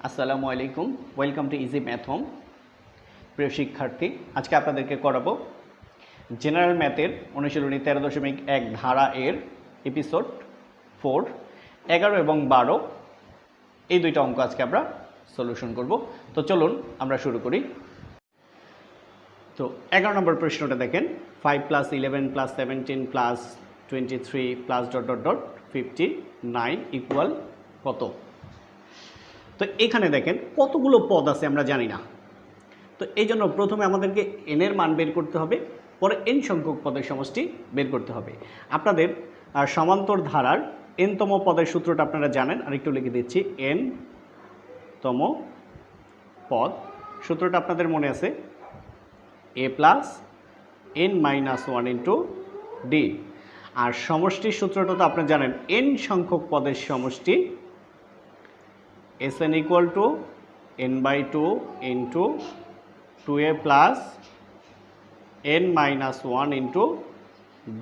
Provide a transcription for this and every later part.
আসসালামু আলাইকুম, welcome to easy math home. প্রিয় শিক্ষার্থী, আজকে আপনাদেরকে করাবো জেনারেল ম্যাথের অনুশীলনী 13.1 ধারা এর এপিসোড 4, 11 এবং 12 এই দুইটা অঙ্ক আজকে আমরা সলিউশন করব। তো চলুন আমরা শুরু করি। তো 11 নম্বর প্রশ্নটা দেখেন, 5 + 11 + 17 + 23 + ... 59 ইকুয়াল কত? তো এখানে দেখেন কতগুলো পদ আছে আমরা জানি না। তো এই জন্য প্রথমে আমাদেরকে এন এর মান বের করতে হবে, পরে এন সংখ্যক পদের সমষ্টি বের করতে হবে। আপনাদের সমান্তর ধারার এনতম পদের সূত্রটা আপনারা জানেন, আর একটু লিখে দিচ্ছি। এন তম পদ সূত্রটা আপনাদের মনে আছে, a + n - 1 × d। আর সমষ্টির সূত্রটা তো আপনি জানেন, এন সংখ্যক পদের সমষ্টি Sn = n/2 × 2a + n - 1 ×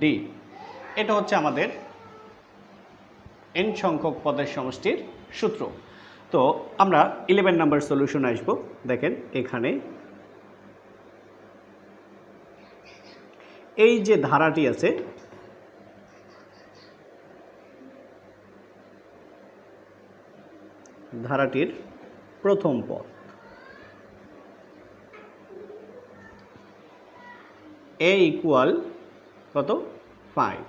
d। এটা হচ্ছে আমাদের n সংখ্যক পদের সমষ্টির সূত্র। তো আমরা 11 নম্বর সলিউশন আসব। দেখেন এখানে এই যে ধারাটি আছে, ধারাটির প্রথম পদ a ইকুয়াল কত? 5।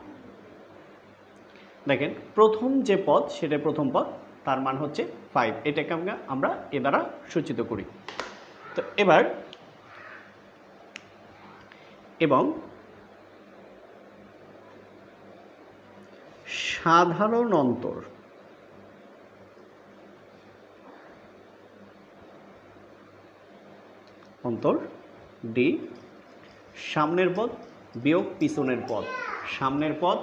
দেখেন প্রথম যে পদ সেটা প্রথম পদ, তার মান হচ্ছে 5। এটাকে আমরা এ দ্বারা সূচিত করি। তো এবার এবং সাধারণ অন্তর d, সামনের পদ বিয়োগ পিছনের পদ, সামনের পদ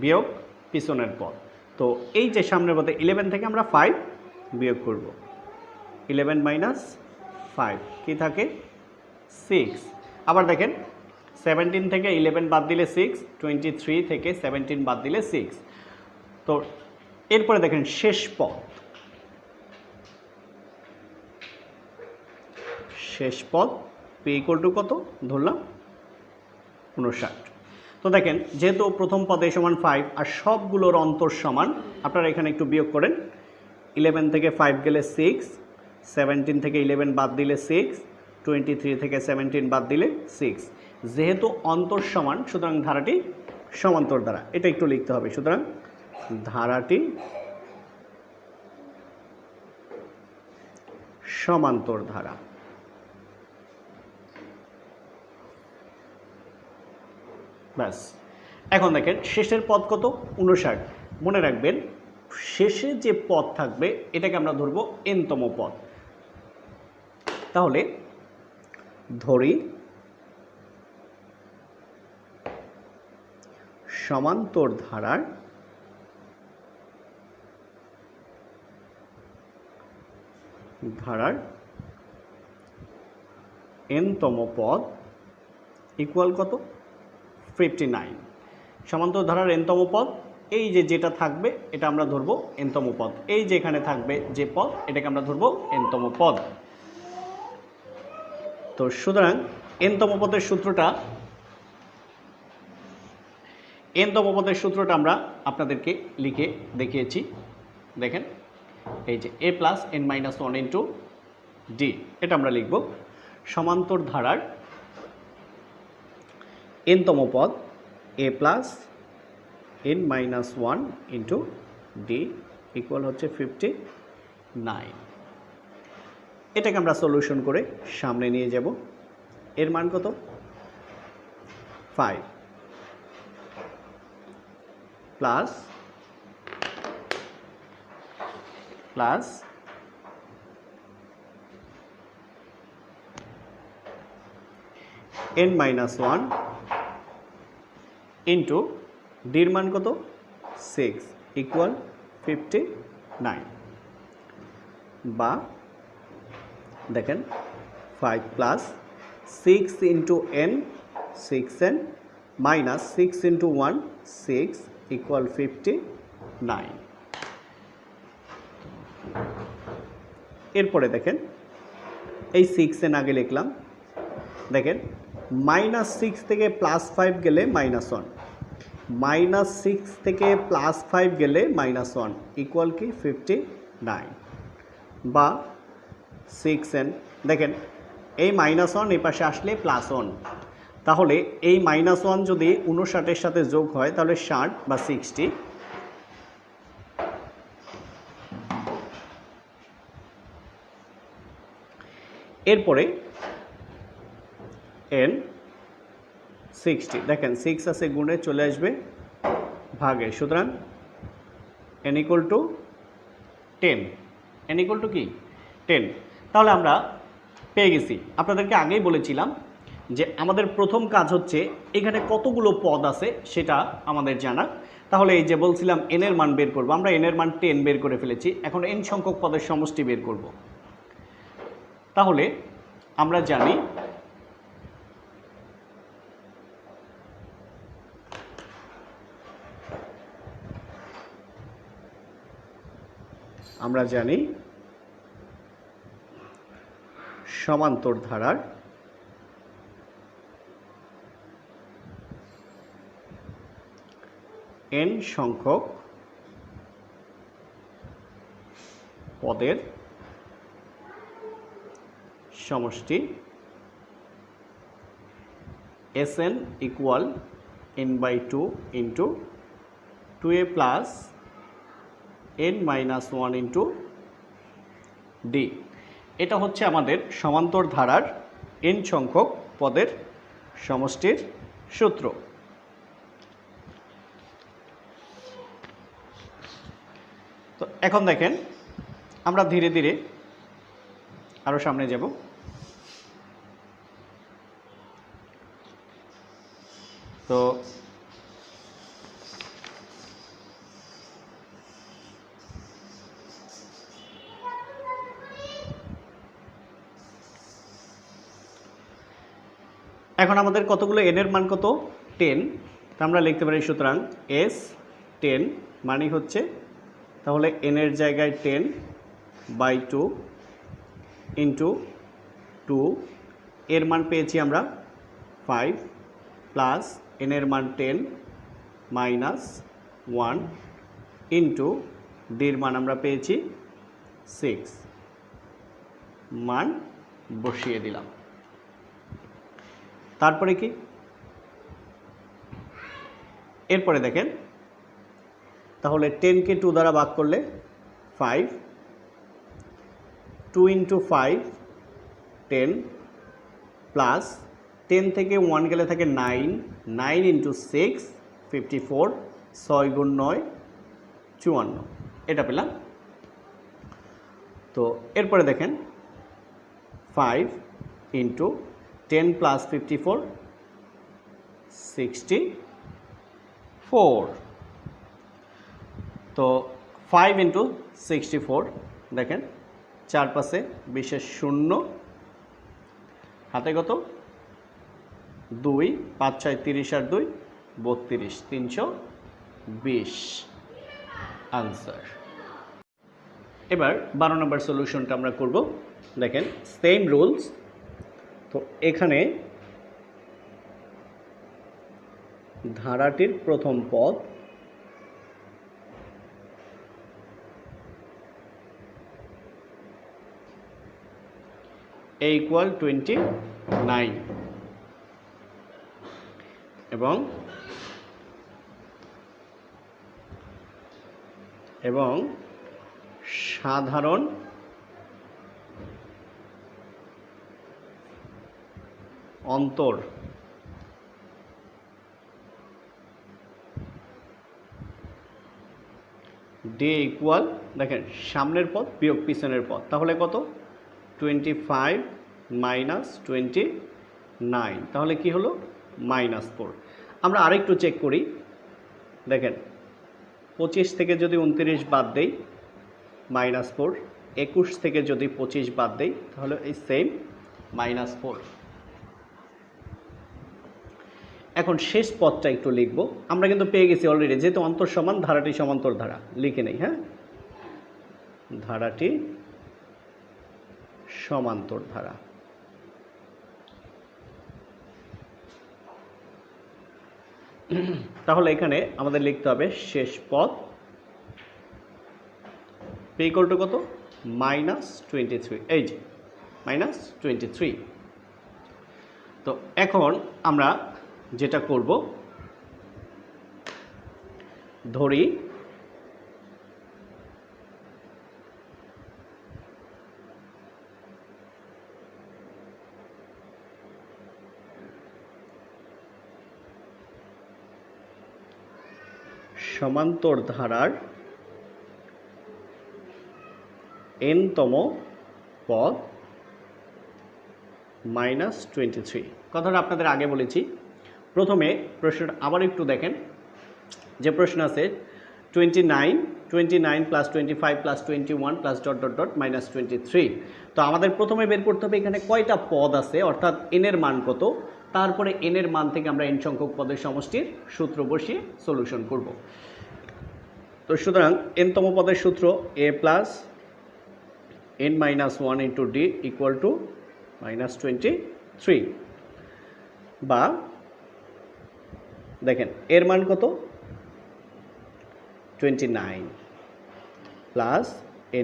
বিয়োগ পিছনের পদ। তো এই যে সামনের পদে 11 থেকে আমরা 5 বিয়োগ করব। 11 - 5 কি থাকে? 6। আবার দেখেন 17 থেকে 11 বাদ দিলে 6, 23 থেকে 17 বাদ দিলে 6। তো এরপরে দেখেন শেষ পদ, p = কত ধরলাম? 59। তো দেখেন যেহেতু প্রথম পদে সমান 5 আর সবগুলোর অন্তর সমান, আপনারা এখানে একটু বিয়োগ করেন। 11 থেকে 5 গেলে 6, 17 থেকে 11 বাদ দিলে 6, 23 থেকে 17 বাদ দিলে 6। যেহেতু অন্তর সমান, সুতরাং ধারাটি সমান্তর ধারা। এটা একটু লিখতে হবে। সুতরাং ধারাটি সমান্তর ধারা। ব্যাস। এখন দেখেন শেষের পদ কত? 59। মনে রাখবেন শেষে যে পদ থাকবে এটাকে আমরা ধরব এনতম পদ। তাহলে ধরি সমান্তর ধারার এনতম পদ ইকুয়াল কত? 59। সমান্তর ধারার এনতম পদ এই যে যেটা থাকবে এটা আমরা ধরবো এনতম পদ। এই যে এখানে থাকবে যে পদ এটাকে আমরা ধরবো এনতম পদ। তো সুতরাং এনতম পদের সূত্রটা আমরা আপনাদেরকে লিখে দেখিয়েছি। দেখেন এই যে a + n - 1 × d, এটা আমরা লিখব। সমান্তর ধারার এনতম পদ a + n - 1 × d ইকুয়াল হচ্ছে 59। এটাকে আমরা সলিউশন করে সামনে নিয়ে যাব। এর মান কত? 5 প্লাস n - 1 ইন্টু ডির মান কত? 6 ইকুয়াল 59। বা দেখেন 5 + 6 × n, 6n - 6 × 1, 6 ইকুয়াল 59। এরপরে দেখেন এই 6n আগে লিখলাম, দেখেন -6 থেকে +5 গেলে -1, -6 থেকে +5 গেলে -1 ইকুয়াল কি 59 বা 6n। দেখেন এই -1 এই পাশে আসলে +1, তাহলে এই -1 যদি 59-এর সাথে যোগ হয় তাহলে 60 বা 60। এরপরে n 60, দেখেন 6 আছে গুণে চলে আসবে ভাগে, সুতরাং n equal to 10, n equal to কি 10। তাহলে আমরা পেয়ে গেছি। আপনাদেরকে আগেই বলেছিলাম যে আমাদের প্রথম কাজ হচ্ছে এখানে কতগুলো পদ আছে সেটা আমাদের জানা। তাহলে এই যে বলছিলাম n এর মান বের করব, আমরা n এর মান 10 বের করে ফেলেছি, এখন n সংখ্যক পদের সমষ্টি বের করব। তাহলে আমরা জানি সমান্তর ধারার n সংখ্যক পদের সমষ্টি Sn equal n/2 into 2a plus n-1 into d। এটা হচ্ছে আমাদের সমান্তর ধারার n সংখ্যক পদের সমষ্টির সূত্র। তো এখন দেখেন আমরা ধীরে ধীরে আরো সামনে যাব। তো এখন আমাদের কতগুলো n এর মান কত 10, তা আমরা লিখতে পারি সুতরাং s 10 মানে হচ্ছে তাহলে n এর জায়গায় 10/2 ইন্টু 2, এর মান পেয়েছি আমরা 5 প্লাস n এর মান 10 মাইনাস 1 ইন্টু d এর মান আমরা পেয়েছি 6, মান বসিয়ে দিলাম। তারপরে কি এরপরে দেখেন তাহলে 10 কে 2 দ্বারা ভাগ করলে 5, 2 ইন্টু 5 10 প্লাস 10 থেকে 1 গেলে থাকে 9, 9 ইন্টু 6 54, 6 গুণ 9 54, এটা পেলাম। তো এরপরে দেখেন 5 ইন্টু 10 প্লাস 54 64। তো 5 ইন্টু 64 দেখেন 4 পাশে 20 শূন্য, হাতে কত 2, 5 6 30 আর 2 32, 320 আনসার। এবার 12 নম্বর সলিউশনটা আমরা করব। দেখেন সেম রুলস। তো এখানে ধারাটির প্রথম পদ a ইকুয়াল 29 এবং সাধারণ অন্তর ডে ইকুয়াল, দেখেন সামনের পদ বিয়োগ পিছনের পদ, তাহলে কত 25 মাইনাস 29, তাহলে কি হলো -4। আমরা আরেকটু চেক করি। দেখেন 25 থেকে যদি 29 বাদ দেই -4, 21 থেকে যদি 25 বাদ দেই তাহলে এই সেম -4। এখন শেষ পদটা একটু লিখব। আমরা কিন্তু পেয়ে গেছি অলরেডি, যেহেতু অন্তর সমান ধারাটি সমান্তর ধারা লিখে নেই। হ্যাঁ, ধারাটি সমান্তর ধারা। তাহলে এখানে আমাদের লিখতে হবে শেষ পদ p ইকুয়াল টু কত, -23, এই যে -23। তো এখন আমরা যেটা করব, ধরি সমান্তর ধারার n-তম পদ -23। কথাটা আপনাদের আগে বলেছি। প্রথমে প্রশ্নটা আবার একটু দেখেন, যে প্রশ্ন আছে 29 প্লাস 25 প্লাস 21 প্লাস -23। তো আমাদের প্রথমে বের করতে হবে এখানে কয়টা পদ আছে, অর্থাৎ n এর মান কত, তারপরে n এর মান থেকে আমরা n সংখ্যক পদের সমষ্টির সূত্র বসিয়ে সলিউশন করব। তো সুতরাং n-তম পদের সূত্র a plus n-1 into d equal to -23, বা দেখেন এর মান কত, 29 প্লাস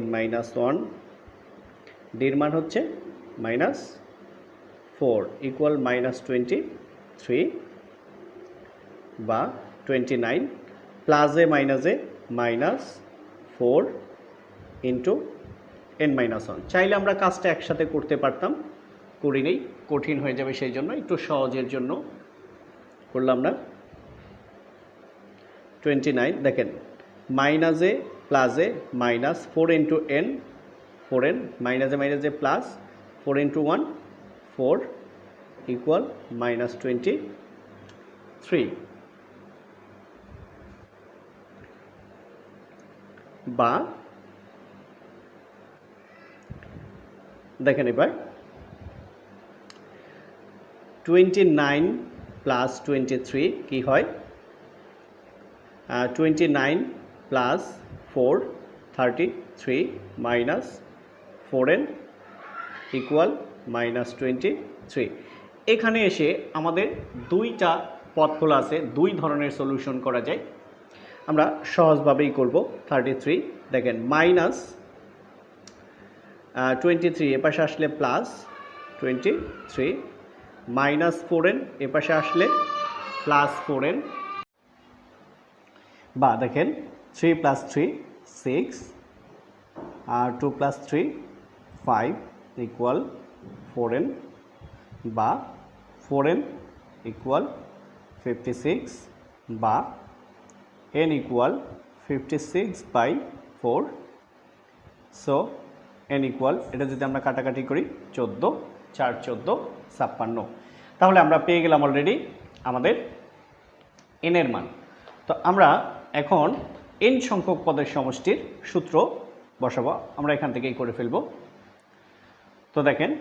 n-1, ডির মান হচ্ছে -4 ইকুয়াল -23, বা 29 প্লাস এ -4 ইন্টু n-1। চাইলে আমরা কাজটা একসাথে করতে পারতাম, করি নেই, কঠিন হয়ে যাবে, সেই জন্য একটু সহজের জন্য করলাম না। 29 দেখেন মাইনাস এ প্লাস এ -4 ইন্টু n, 4n, মাইনাস এ প্লাস 4 ইন্টু 1 4 ইকুয়াল -23, বা দেখেন এবার 29 প্লাস 23 কি হয়, 29 প্লাস 4 33 মাইনাস 4n ইকুয়াল -23। এখানে এসে আমাদের দুইটা পথ খোলা আছে, দুই ধরনের সলিউশন করা যায়। আমরা সহজভাবেই করব। 33 দেখেন -23 এপাশে আসলে প্লাস 23, -4n এপাশে আসলে প্লাস 4n, বা দেখেন 3 প্লাস 3 6, আর 2 প্লাস 3 5 ইকুয়াল 4n, বা 4n ইকুয়াল 56, বা n equal 56/4। So n equal, এটা যদি আমরা কাটাকাটি করি 14, 4 14 56। তাহলে আমরা পেয়ে গেলাম অলরেডি আমাদের n এর মান। তো আমরা এখন n সংখ্যক পদের সমষ্টির সূত্র বসাবো, আমরা এখান থেকেই করে ফেলব। তো দেখেন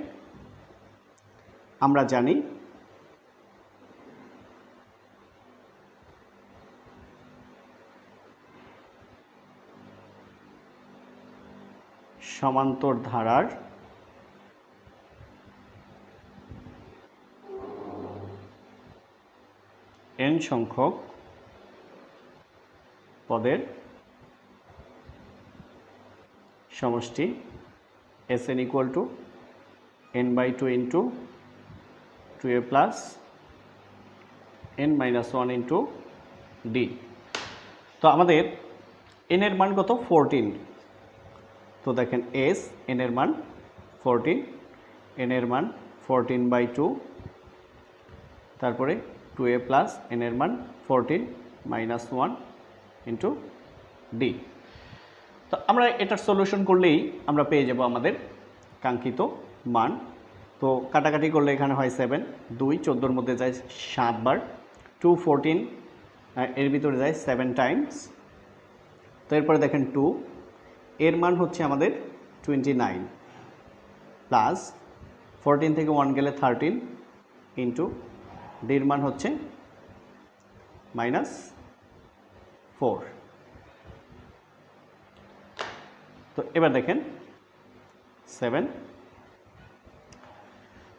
আমরা জানি সমান্তর ধারার n সংখ্যক পদের সমষ্টি Sn equal to n/2 into 2a plus n-1 into d। তো আমাদের n এর মান কত, 14। তো দেখেন s n এর মান 14, n এর মান 14/2, তারপরে 2a প্লাস n এর মান 14 -1 ইন্টু d। তো আমরা এটার সলিউশন করলেই আমরা পেয়ে যাব আমাদের কাঙ্ক্ষিত মান। তো কাটাকাটি করলে এখানে হয় 7, 2 14-র মধ্যে যায় 7 বার, 2 14 এর ভিতরে যায় 7 টাইমস। তো এরপরে দেখেন 2 এর মান হচ্ছে আমাদের 29 প্লাস 14 থেকে 1 গেলে 13 ইন্টু ডির মান হচ্ছে -4। তো এবার দেখেন 7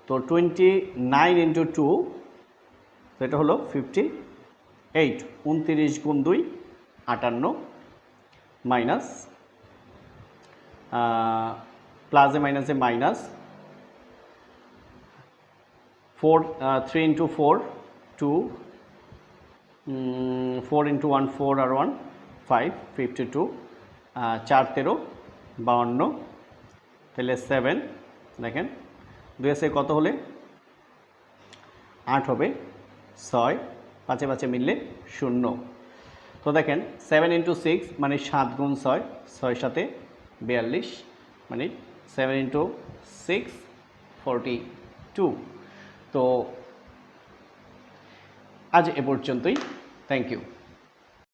তো 29 ইন্টু 2, তো এটা হলো 58, 29 গুণ 2 58, মাইনাস প্লাসে মাইনাসে মাইনাস 3 ইন্টু 4 2, 4 ইন্টু 1 4 আর 1 5, 52, 4 13 52, তাহলে 7, দেখেন 2 এসে কত হলে 8 হবে, 6 পাঁচে পাঁচে মিললে 0। তো দেখেন 7 ইন্টু 6 মানে 7 গুণ 6, 6 সাথে 42, মানে 7 ইন্টু 6 42। তো আজ এ পর্যন্তই, থ্যাংক ইউ।